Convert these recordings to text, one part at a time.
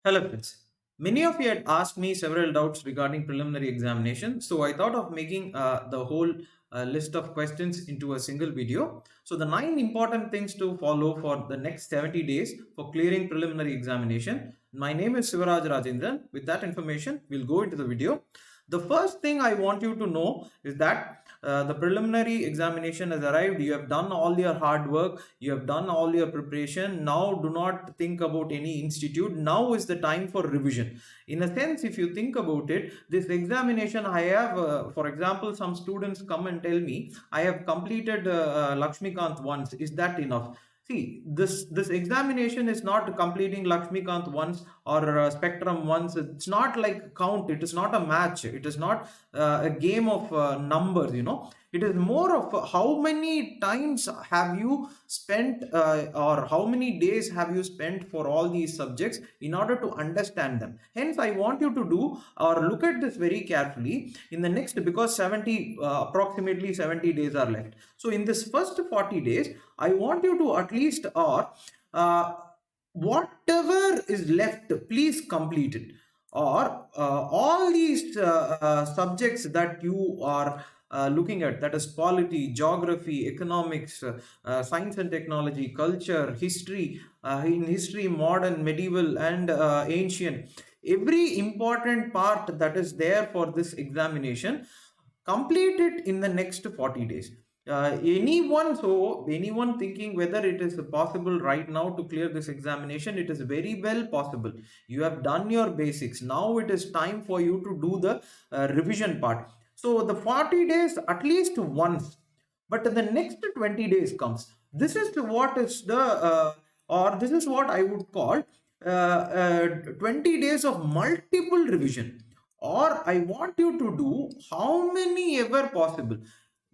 Hello friends. Many of you had asked me several doubts regarding preliminary examination, so I thought of making the whole list of questions into a single video. So the 9 important things to follow for the next 70 days for clearing preliminary examination. My name is Sivaraj. With that information, we'll go into the video. The first thing I want you to know is that the preliminary examination has arrived. You have done all your hard work, you have done all your preparation. Now do not think about any institute. Now is the time for revision. In a sense, if you think about it, this examination I have, for example, some students come and tell me I have completed Lakshmikant once. Is that enough? See, this examination is not completing Lakshmikant once or Spectrum once. It's not like count. It is not a match. It is not a game of numbers. It is more of how many times have you spent or how many days have you spent for all these subjects in order to understand them. Hence, I want you to do or look at this very carefully in the next, because approximately 70 days are left. So in this first 40 days, I want you to at least uh, whatever is left, please complete it. Or all these subjects that you are looking at, that is polity, geography, economics, science and technology, culture, history, in history, modern, medieval, and ancient. Every important part that is there for this examination, complete it in the next 40 days. Anyone thinking whether it is possible right now to clear this examination, it is very well possible. You have done your basics. Now it is time for you to do the revision part. So the 40 days at least once, but the next 20 days comes. This is what is the or this is what I would call 20 days of multiple revision. Or I want you to do how many ever possible.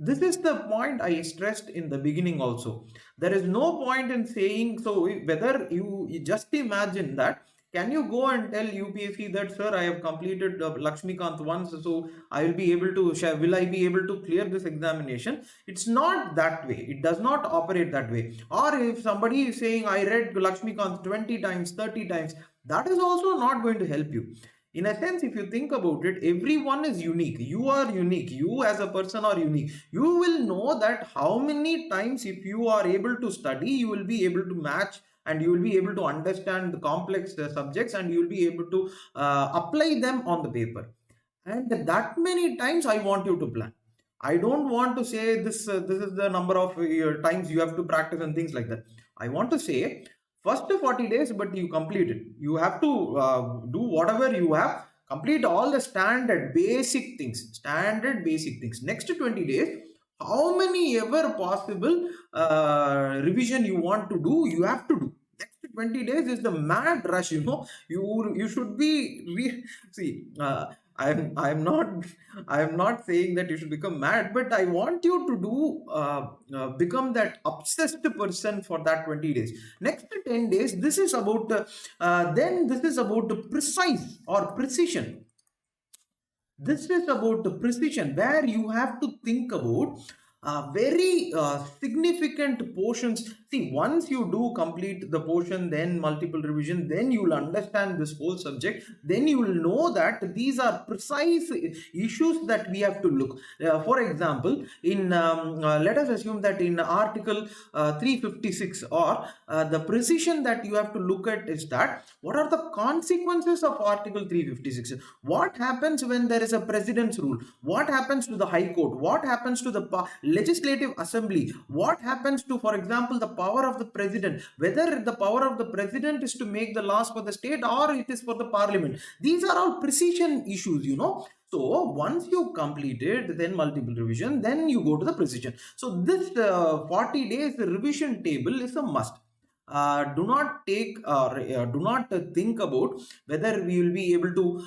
This is the point I stressed in the beginning also. There is no point in saying, so whether you just imagine that, can you go and tell UPSC that, sir, I have completed Lakshmikant once, so I will be able to share, will I be able to clear this examination? It's not that way. It does not operate that way. Or if somebody is saying, I read Lakshmikant 20 times, 30 times, that is also not going to help you. In a sense, if you think about it, everyone is unique. You are unique. You as a person are unique. You will know that how many times, if you are able to study, you will be able to match, and you will be able to understand the complex subjects, and you will be able to apply them on the paper. And that many times I want you to plan. I don't want to say this is the number of times you have to practice and things like that. I want to say first 40 days, but you complete it. You have to do whatever you have, complete all the standard basic things. Next 20 days, how many ever possible revision you want to do, you have to do. Next 20 days is the mad rush. You should be see, I'm not saying that you should become mad, but I want you to do become that obsessed person for that 20 days. Next 10 days, this is about then this is about the precise or precision. This is about the precision, where you have to think about very significant portions. See, once you do complete the portion, then multiple revision, then you will understand this whole subject. Then you will know that these are precise issues that we have to look. For example, in let us assume that in Article 356, or the precision that you have to look at is that what are the consequences of Article 356? What happens when there is a president's rule? What happens to the High Court? What happens to the legislative assembly? What happens to, for example, the power of the president? Whether the power of the president is to make the laws for the state or it is for the parliament. These are all precision issues. So once you complete it, then multiple revision, then you go to the precision. So this 40 days revision table is a must. Do not take or do not think about whether we will be able to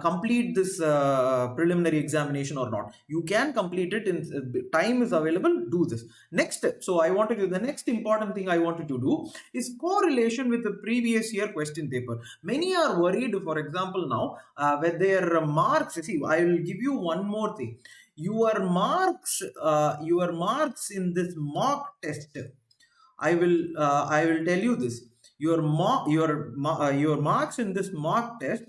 complete this preliminary examination or not. You can complete it in time is available. Do this next. So I wanted to, the next important thing I wanted to do is correlation with the previous year question paper. Many are worried, for example, now with their marks. See, I will give you one more thing. Your marks in this mock test, I will tell you this. your marks in this mock test,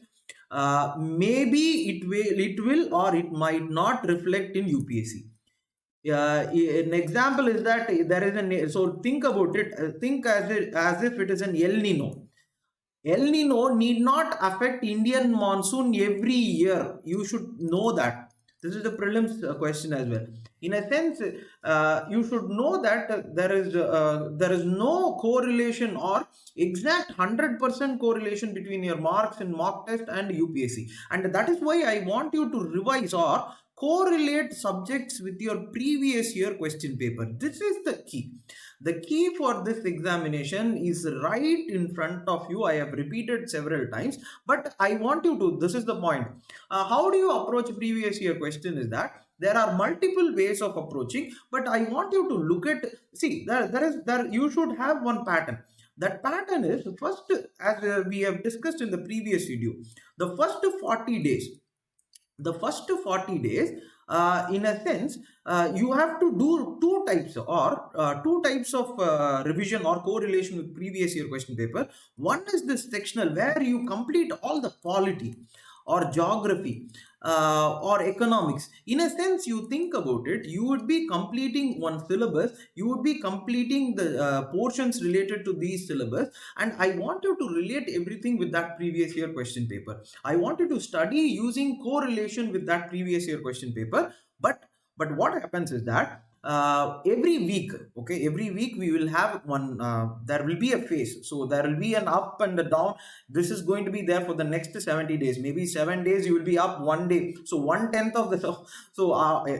maybe it will or it might not reflect in UPSC. An example is that there is so think about it, think as if it is an El Nino. El Nino need not affect Indian monsoon every year. You should know that. This is the prelims question as well. In a sense, you should know that there is no correlation or exact 100% correlation between your marks in mock test and UPSC, and that is why I want you to revise or correlate subjects with your previous year question paper. This is the key. The key for this examination is right in front of you. I have repeated several times, but I want you to, this is the point. How do you approach previous year question is that there are multiple ways of approaching, but I want you to look at, see, there you should have one pattern. That pattern is first, as we have discussed in the previous video, the first 40 days, in a sense, you have to do two types of revision or correlation with previous year question paper. One is this sectional, where you complete all the polity or geography or economics. In a sense, you think about it, you would be completing one syllabus, you would be completing the portions related to these syllabus, and I want you to relate everything with that previous year question paper. I want you to study using correlation with that previous year question paper. But what happens is that every week, okay, every week we will have one, there will be a phase, so there will be an up and a down. This is going to be there for the next 70 days. Maybe 7 days you will be up one day, so 1/10 of the, so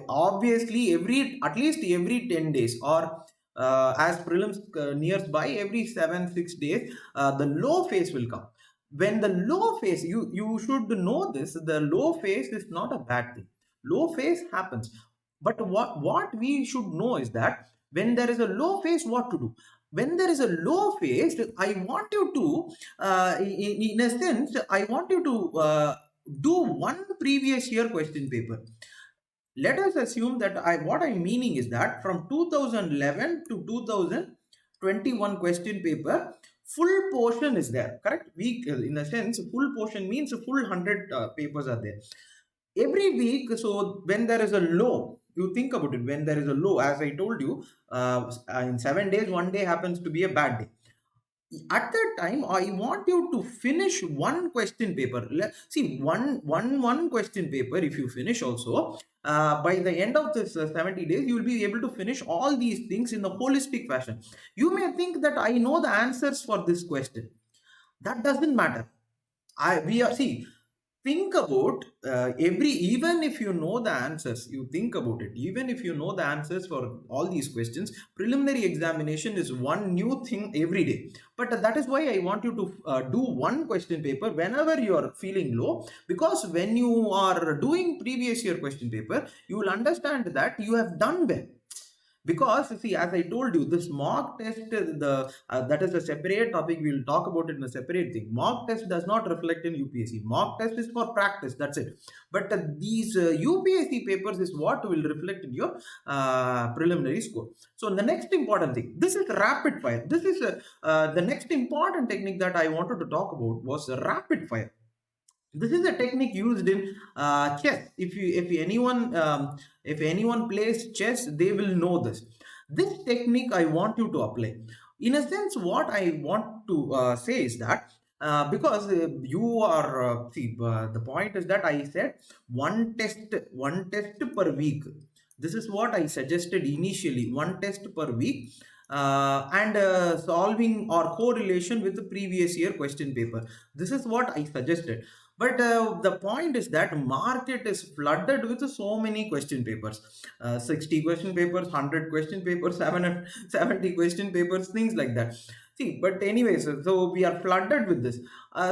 obviously at least every 10 days, or as prelims nears by, every 7-6 days, the low phase will come. When the low phase, you should know this, the low phase is not a bad thing. Low phase happens, but what we should know is that when there is a low phase, what to do. When there is a low phase, I want you to, in a sense, I want you to do one previous year question paper. Let us assume that what I'm meaning is that from 2011 to 2021 question paper, full portion is there, correct? Week, in a sense, full portion means full 100 papers are there every week. So when there is a low, you think about it, when there is a low, as I told you, in 7 days, one day happens to be a bad day. At that time, I want you to finish one question paper. See, one question paper, if you finish also, by the end of this 70 days, you will be able to finish all these things in a holistic fashion. You may think that I know the answers for this question. That doesn't matter. See, think about even if you know the answers, you think about it, even if you know the answers for all these questions, preliminary examination is one new thing every day. But that is why I want you to do one question paper whenever you are feeling low, because when you are doing previous year question paper, you will understand that you have done well. Because see, as I told you, this mock test, that is a separate topic. We will talk about it in a separate thing. Mock test does not reflect in UPSC. Mock test is for practice, that's it. But these UPSC papers is what will reflect in your preliminary score. So the next important thing, this is rapid fire. This is the next important technique that I wanted to talk about was rapid fire. This is a technique used in chess. If anyone plays chess, they will know this. This technique I want you to apply. In a sense, what I want to say is that because you are the point is that I said one test per week. This is what I suggested initially, one test per week. And solving or correlation with the previous year question paper. This is what I suggested. But the point is that market is flooded with so many question papers, 60 question papers, 100 question papers, 70 question papers, things like that. See, but anyways, so we are flooded with this.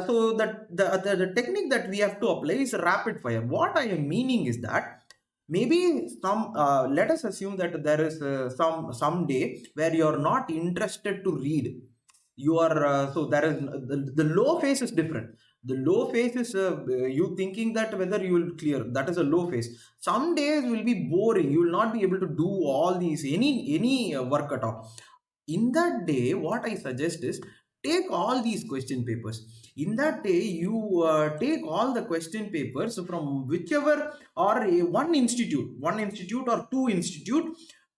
So that the technique that we have to apply is rapid fire. What I am meaning is that maybe let us assume that there is some day where you are not interested to read. You are so there is the low phase is different. The low phase is you thinking that whether you will clear, that is a low phase. Some days will be boring, you will not be able to do all these any work at all. In that day, what I suggest is Take all these question papers. In that day, you take all the question papers from whichever, or one institute or two institute.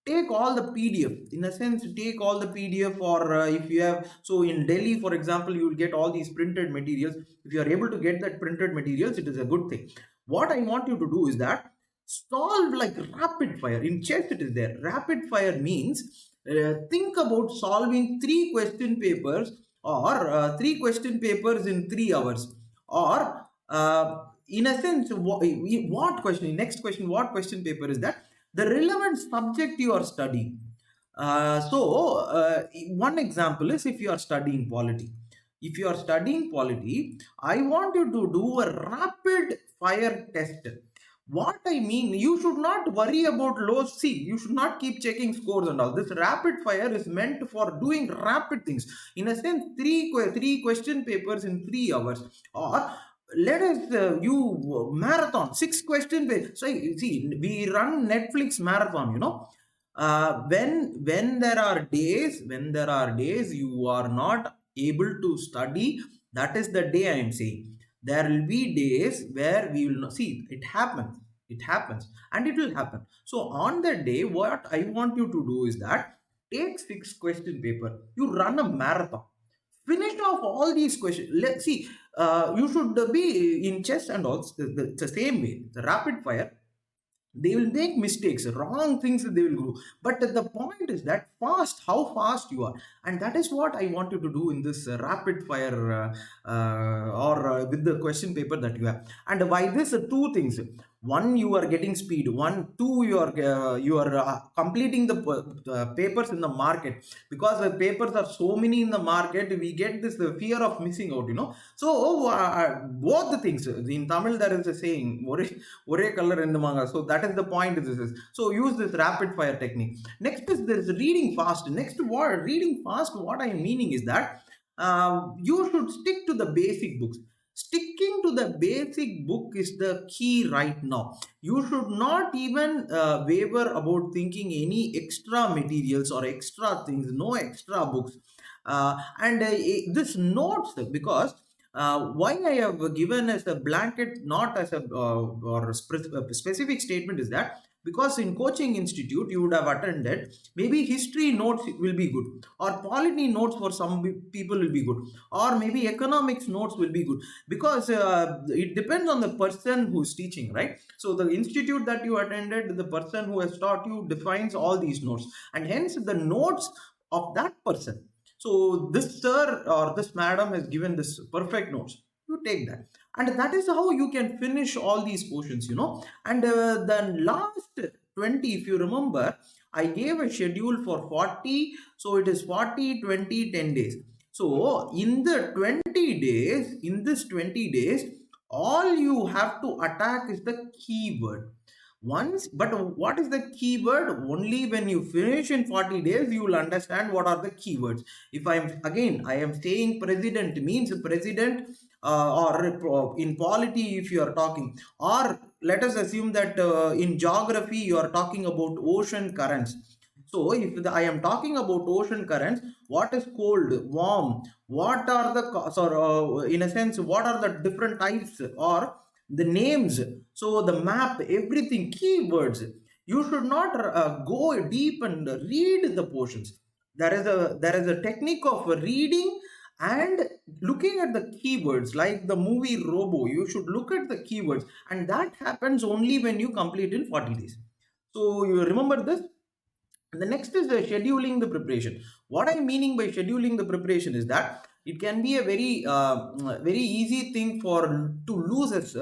Take all the PDF, in a sense, take all the PDF, or if you have, so in Delhi, for example, you will get all these printed materials. If you are able to get that printed materials, it is a good thing. What I want you to do is that solve like rapid fire. In chess, it is there. Rapid fire means think about solving three question papers in 3 hours, or in a sense, what question, next question, what question paper is that, the relevant subject you are studying. One example is, if you are studying polity. If you are studying polity, I want you to do a rapid fire test. What I mean, you should not worry about low C. You should not keep checking scores and all. This rapid fire is meant for doing rapid things. In a sense, three question papers in 3 hours, or let us you marathon 6 question. So see, we run Netflix marathon. When there are days you are not able to study, that is the day I am saying. There will be days where we will not see it happens. It happens, and it will happen. So on that day, what I want you to do is that take 6 question paper. You run a marathon. Finish off all these questions. Let's see. You should be in chess and all. It's the same way. The rapid fire, they will make mistakes, wrong things they will do, but the point is that how fast you are. And that is what I want you to do in this rapid fire, or with the question paper that you have. And by this, two things: one, you are getting speed; one, two, you are completing the papers in the market. Because the papers are so many in the market, we get this fear of missing out. So both the things. In Tamil, there is a saying, ஒரே colour என்னமாங்க. So that is the point. This is, so use this rapid fire technique. Next is, there is reading fast. Next word, reading fast, what I am meaning is that you should stick to the basic books. Sticking to the basic book is the key right now. You should not even waver about thinking any extra materials or extra things. No extra books. And this notes, because why I have given as a blanket, not as a or specific statement, is that because in coaching institute you would have attended, maybe history notes will be good, or polity notes for some people will be good, or maybe economics notes will be good, because it depends on the person who is teaching, right? So the institute that you attended, the person who has taught you defines all these notes, and hence the notes of that person. So this sir or this madam has given this perfect notes. You take that, and that is how you can finish all these portions. And the last 20, if you remember, I gave a schedule for 40. So it is 40, 20, 10 days. So in the 20 days, in this 20 days, all you have to attack is the keyword. But what is the keyword? Only when you finish in 40 days, you will understand what are the keywords. If I am saying president means president, or in polity, if you are talking, or let us assume that in geography, you are talking about ocean currents. So if I am talking about ocean currents, what is cold, warm, what are the, in a sense, what are the different types, or the names, so the map, everything, keywords. You should not go deep and read the portions. There is a technique of reading and looking at the keywords, like the movie Robo. You should look at the keywords, and that happens only when you complete in 40 days. So you remember this. The next is scheduling the preparation. What I'm meaning by scheduling the preparation is that it can be a very easy thing for to lose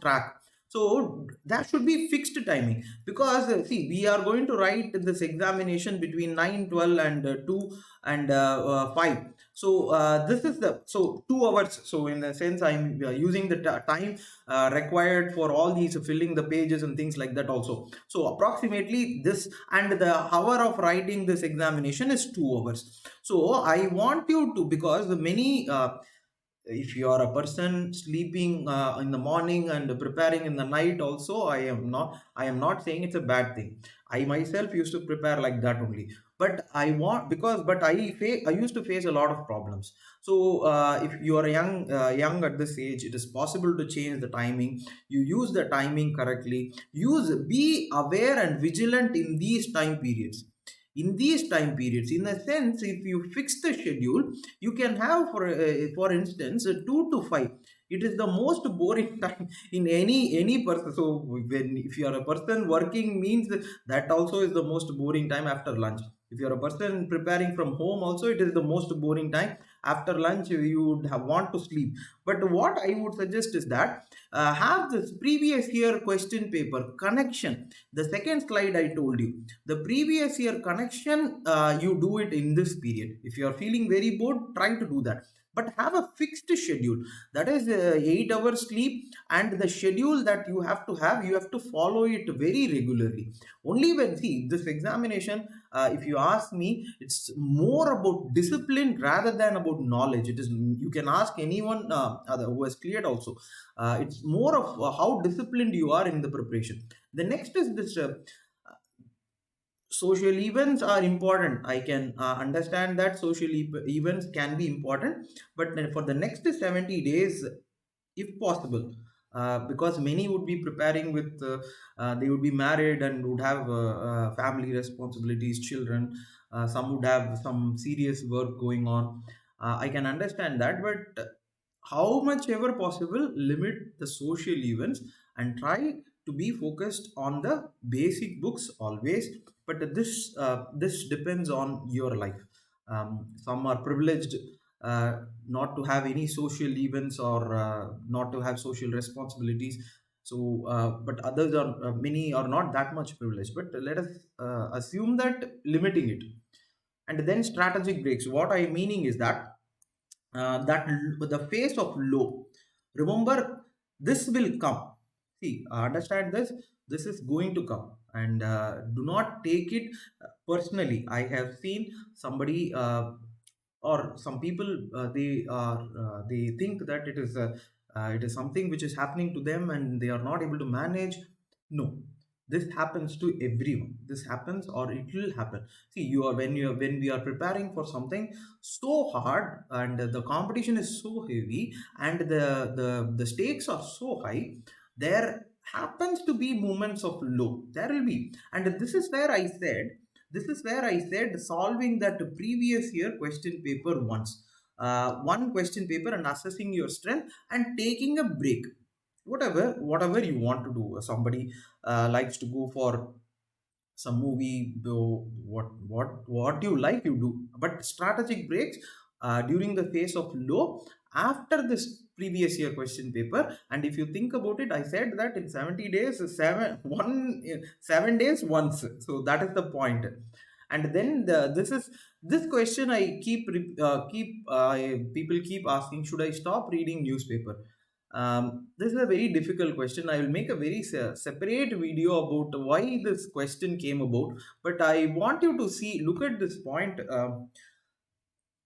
track. So that should be fixed timing, because see, we are going to write this examination between 9, 12, and 2 and 5. So this is the, so 2 hours. So in a sense, I'm using the time required for all these filling the pages and things like that also. So approximately this, and the hour of writing this examination is 2 hours. So I want you to, because the many if you are a person sleeping in the morning and preparing in the night also, I am not saying it's a bad thing. I myself used to prepare like that only. But I want, because but I used to face a lot of problems. So if you are young at this age, it is possible to change the timing. You use the timing correctly. Be aware and vigilant in these time periods. In these time periods, in a sense, if you fix the schedule, you can have, for instance, 2 to 5. It is the most boring time in any person. So when, if you are a person working, means that also is the most boring time after lunch. If you are a person preparing from home also, it is the most boring time. After lunch you would have want to sleep. But what I would suggest is that have this previous year question paper connection. The second slide I told you, the previous year connection, you do it in this period. If you are feeling very bored, try to do that. But have a fixed schedule, that is 8 hours sleep, and the schedule that you have to follow it very regularly. Only when, see, this examination, if you ask me, it's more about discipline rather than about knowledge. It is, you can ask anyone who has cleared also. It's more of how disciplined you are in the preparation. The next is this, social events are important. I can understand that social events can be important, but then for the next 70 days, if possible, because many would be preparing with, they would be married and would have family responsibilities, children. Some would have some serious work going on. I can understand that, but how much ever possible, limit the social events and try to be focused on the basic books always. But this depends on your life. Some are privileged not to have any social events, or not to have social responsibilities. So but others are, many are not that much privileged. But let us assume that limiting it. And then strategic breaks, what I meaning is that, the phase of low, remember, this will come. See, understand this. This is going to come, and do not take it personally. I have seen somebody, or some people, they think that it is something which is happening to them and they are not able to manage. No, this happens to everyone. This happens, or it will happen. See, when we are preparing for something so hard, and the competition is so heavy, and the stakes are so high, there happens to be moments of low. There will be. And this is where I said solving that previous year question paper once. One question paper, and assessing your strength and taking a break. Whatever you want to do. Somebody likes to go for some movie, what you like, you do. But strategic breaks during the phase of low, after this previous year question paper. And if you think about it, I said that in 70 days, 7 days once. So that is the point. And then this question I people keep asking: should I stop reading newspaper? This is a very difficult question. I will make a very separate video about why this question came about. But I want you to look at this point.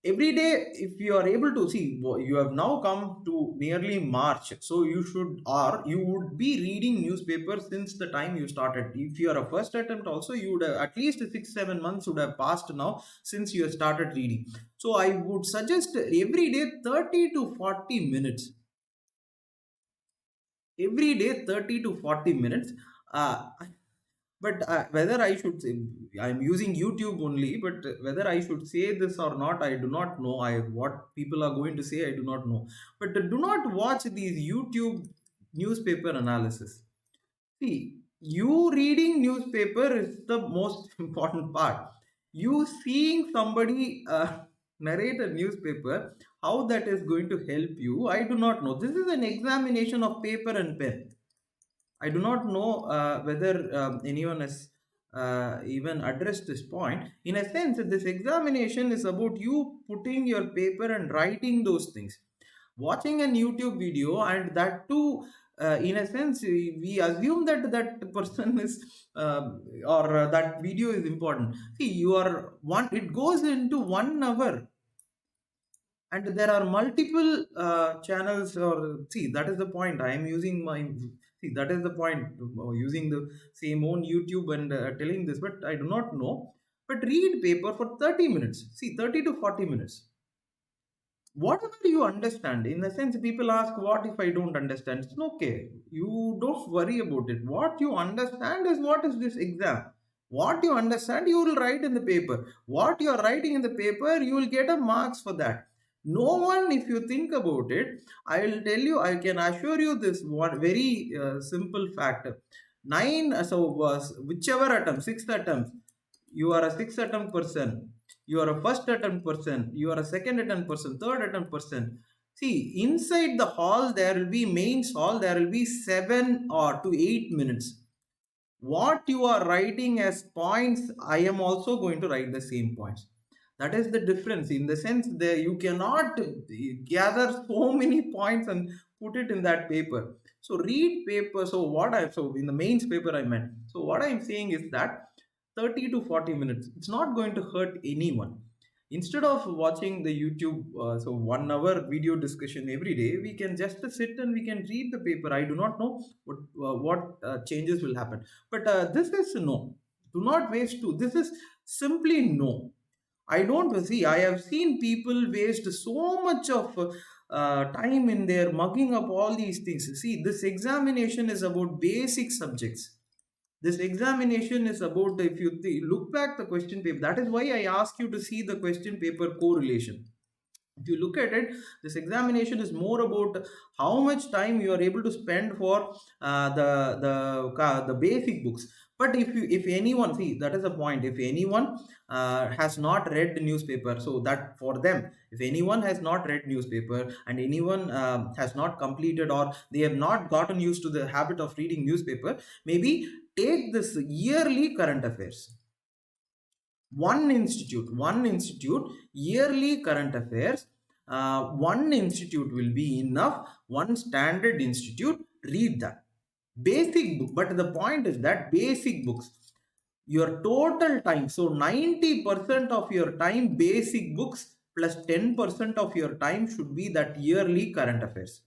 Every day, if you are able to see, you have now come to nearly March, so you would be reading newspaper since the time you started. If you are a first attempt also, you would have at least 6-7 months would have passed now since you have started reading. So I would suggest every day 30 to 40 minutes. Every day 30 to 40 minutes. uh, but whether I should say, I'm using YouTube only, but whether I should say this or not, I do not know. What people are going to say, I do not know. But do not watch these YouTube newspaper analysis. See, you reading newspaper is the most important part. You seeing somebody narrate a newspaper, how that is going to help you, I do not know. This is an examination of paper and pen. I do not know whether anyone has even addressed this point. In a sense, this examination is about you putting your paper and writing those things. Watching a YouTube video, and that too, in a sense, we assume that that person is, or that video is important. See, you are one. It goes into 1 hour, and there are multiple channels. Or see, that is the point. I am using my, see, that is the point, using the same own YouTube and telling this. But I do not know. but read paper for 30 minutes. See, 30 to 40 minutes. Whatever you understand, in the sense, people ask, what if I don't understand? It's okay. You don't worry about it. What you understand is, what is this exam? What you understand, you will write in the paper. What you are writing in the paper, you will get a marks for that. No one, if you think about it, I will tell you, I can assure you this one very simple fact. Nine, whichever attempt, sixth attempt, you are a sixth attempt person, you are a first attempt person, you are a second attempt person, third attempt person. See, inside the hall, there will be mains hall, there will be 7 or to 8 minutes. What you are writing as points, I am also going to write the same points. That is the difference. In the sense that you cannot gather so many points and put it in that paper. So read paper. So in the mains paper I meant. So what I'm saying is that 30 to 40 minutes, it's not going to hurt anyone. Instead of watching the YouTube, 1 hour video discussion every day, we can just sit and we can read the paper. I do not know what changes will happen, but this is no. Do not waste two. This is simply no. I don't see. I have seen people waste so much of time in their mugging up all these things. See, this examination is about basic subjects. This examination is about, if you look back the question paper, that is why I ask you to see the question paper correlation. If you look at it, this examination is more about how much time you are able to spend for the basic books. But if anyone, see, that is the point, if anyone has not read the newspaper, so that for them, if anyone has not read newspaper and anyone has not completed, or they have not gotten used to the habit of reading newspaper, maybe take this yearly current affairs. One institute, yearly current affairs. One institute will be enough. One standard institute, read that basic book. But the point is that basic books, your total time, so 90% of your time basic books, plus 10% of your time should be that yearly current affairs.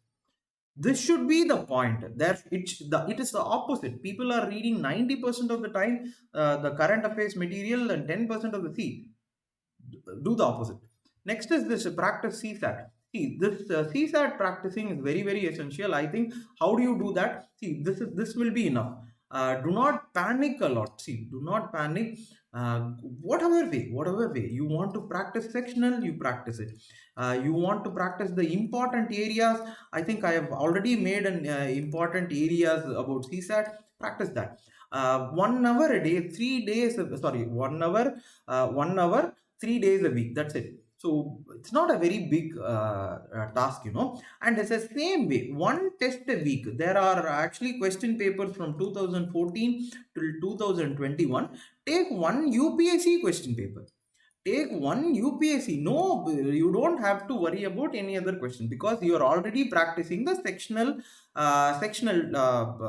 This should be the point. It is the opposite. People are reading 90% of the time the current affairs material, and 10% of the fee. Do the opposite. Next is this practice CSAT. See, this CSAT practicing is very, very essential. I think, how do you do that? See, this will be enough. Do not panic a lot. See, do not panic. Whatever way you want to practice sectional, you practice it. You want to practice the important areas. I think I have already made an important areas about CSAT. Practice that. 1 hour a day, 3 days. Sorry, 1 hour, 1 hour, 3 days a week. That's it. So it's not a very big task, and it's the same way, one test a week. There are actually question papers from 2014 till 2021. Take one UPSC question paper. Take one UPSC. No, you don't have to worry about any other question, because you are already practicing the sectional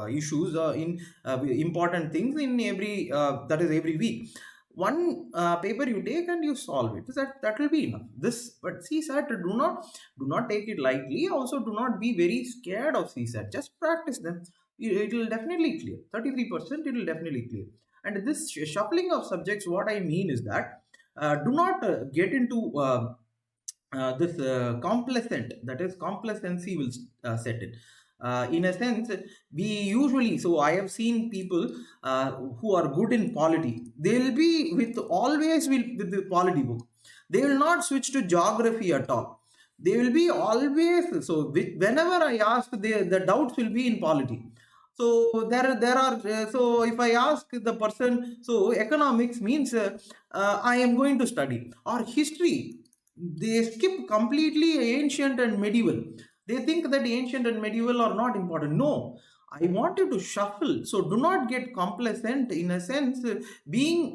issues in important things in every that is every week. One paper you take and you solve it. That will be enough. But CSAT, do not take it lightly. Also, do not be very scared of CSAT. Just practice them. It will definitely clear. 33%, it will definitely clear. And this shuffling of subjects, what I mean is that do not get into this complacent. That is, complacency will set it. In a sense, we usually, so I have seen people who are good in polity. They will be with the polity book. They will not switch to geography at all. They will be always, so whenever I ask, the doubts will be in polity. So there are so if I ask the person, so economics means I am going to study, or history, they skip completely ancient and medieval. They think that ancient and medieval are not important. No, I wanted to shuffle. So do not get complacent, in a sense, being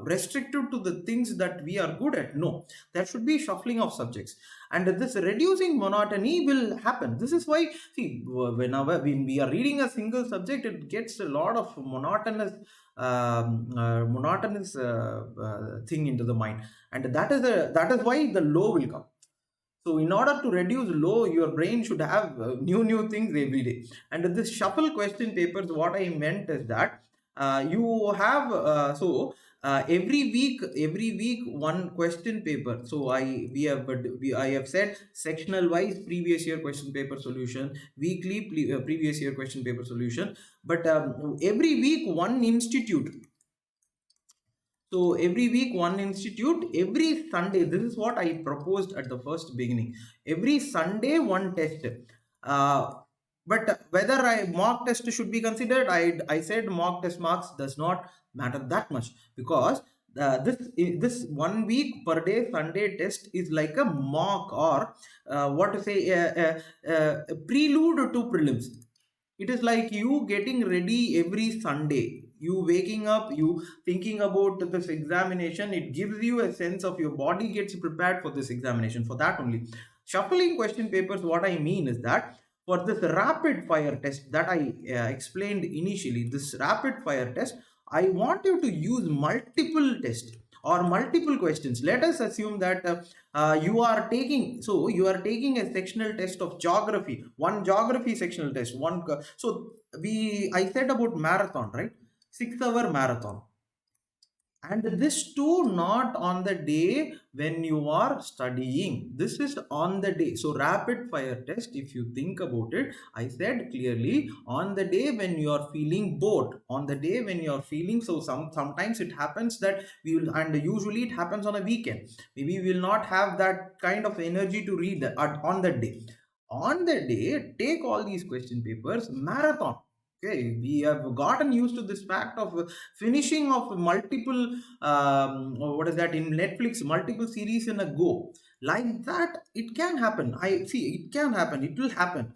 restricted to the things that we are good at. No, there should be shuffling of subjects, and this reducing monotony will happen. This is why, see, when we are reading a single subject, it gets a lot of monotonous thing into the mind, and that is why the low will come. So in order to reduce low, your brain should have new things every day. And this shuffle question papers, what I meant is that You have every week one question paper. So I have said sectional wise previous year question paper solution, weekly previous year question paper solution, but every week one institute. So every week one institute, every Sunday. This is what I proposed at the first beginning. Every Sunday one test. Uh, but whether I mock test should be considered, I said mock test marks does not matter that much, because this 1 week per day Sunday test is like a mock, or what to say, a prelude to prelims. It is like you getting ready every Sunday. You waking up, you thinking about this examination. It gives you a sense of your body gets prepared for this examination. For that only, shuffling question papers. What I mean is that for this rapid fire test that I explained initially, this rapid fire test, I want you to use multiple tests or multiple questions. Let us assume that you are taking a sectional test of geography, one geography sectional test, so we I said about marathon, right? 6 hour marathon. And this too not on the day when you are studying. This is on the day. So rapid fire test, if you think about it, I said clearly, on the day when you are feeling bored, on the day when you are feeling, so sometimes it happens that we will, and usually it happens on a weekend. Maybe we will not have that kind of energy to read on the day. On the day, take all these question papers, marathon. Okay, we have gotten used to this fact of finishing of multiple, what is that in Netflix, multiple series in a go. Like that, it can happen. I see it can happen. It will happen.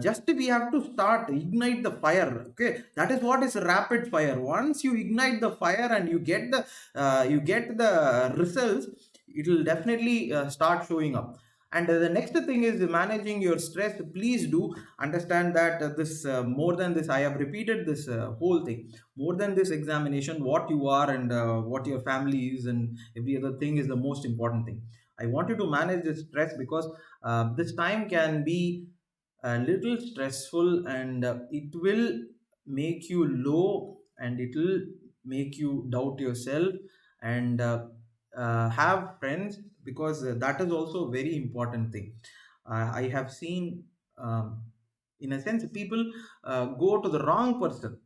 Just we have to start ignite the fire. Okay, that is what is rapid fire. Once you ignite the fire and you get the results, it will definitely start showing up. And the next thing is managing your stress. Please do understand that this more than this, I have repeated this whole thing. More than this examination, what you are and what your family is and every other thing is the most important thing. I want you to manage this stress, because this time can be a little stressful, and it will make you low, and it will make you doubt yourself, and have friends, because that is also a very important thing. I have seen, in a sense, people go to the wrong person.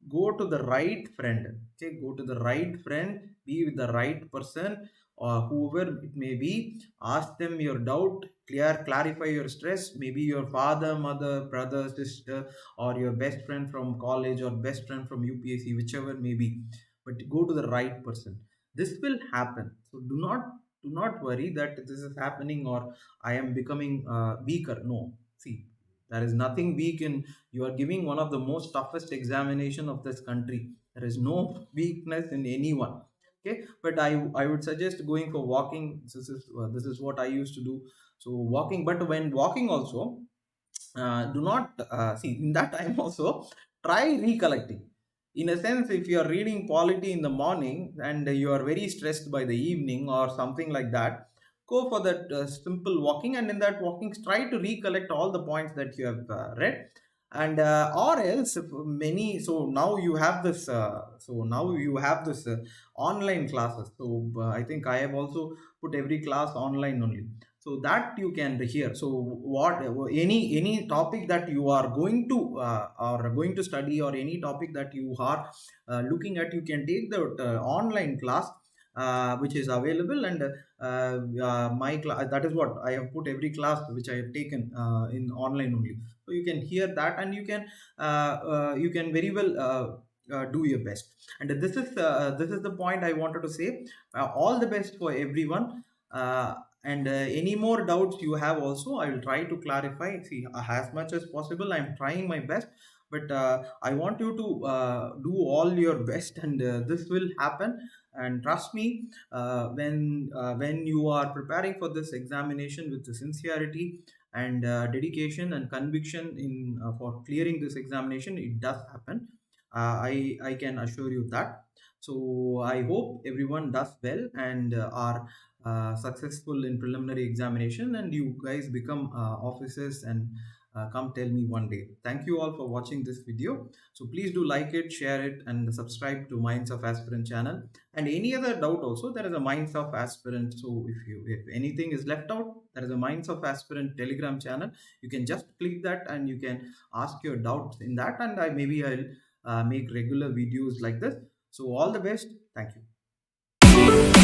Go to the right friend. Okay, go to the right friend, be with the right person, or whoever it may be. Ask them your doubt, clarify your stress. Maybe your father, mother, brother, sister, or your best friend from college, or best friend from UPSC, whichever may be. But go to the right person. This will happen. So do not worry that this is happening, or I am becoming weaker. No, see, there is nothing weak in, you are giving one of the most toughest examination of this country. There is no weakness in anyone. Okay, but I would suggest going for walking. This is what I used to do. So walking, but when walking also, do not see in that time also, try recollecting. In a sense, if you are reading polity in the morning and you are very stressed by the evening or something like that, go for that simple walking, and in that walking try to recollect all the points that you have read. And or else, if many, so now you have this online classes. So I think I have also put every class online only, so that you can hear. So what, any topic that you are going to or going to study, or any topic that you are looking at, you can take the online class which is available. And my class, that is what I have put, every class which I have taken in online only. So you can hear that, and you can very well do your best. And this is the point I wanted to say. All the best for everyone. And any more doubts you have also, I will try to clarify. See, as much as possible, I'm trying my best. But I want you to do all your best, and this will happen. And trust me, when you are preparing for this examination with the sincerity and dedication and conviction in for clearing this examination, it does happen. I can assure you that. So I hope everyone does well and are successful in preliminary examination, and you guys become officers and come tell me one day. Thank you all for watching this video. So please do like it, share it, and subscribe to Minds of Aspirant channel. And any other doubt also, there is a Minds of Aspirant. So if anything is left out, there is a Minds of Aspirant Telegram channel. You can just click that and you can ask your doubts in that, and I'll make regular videos like this. So all the best. Thank you.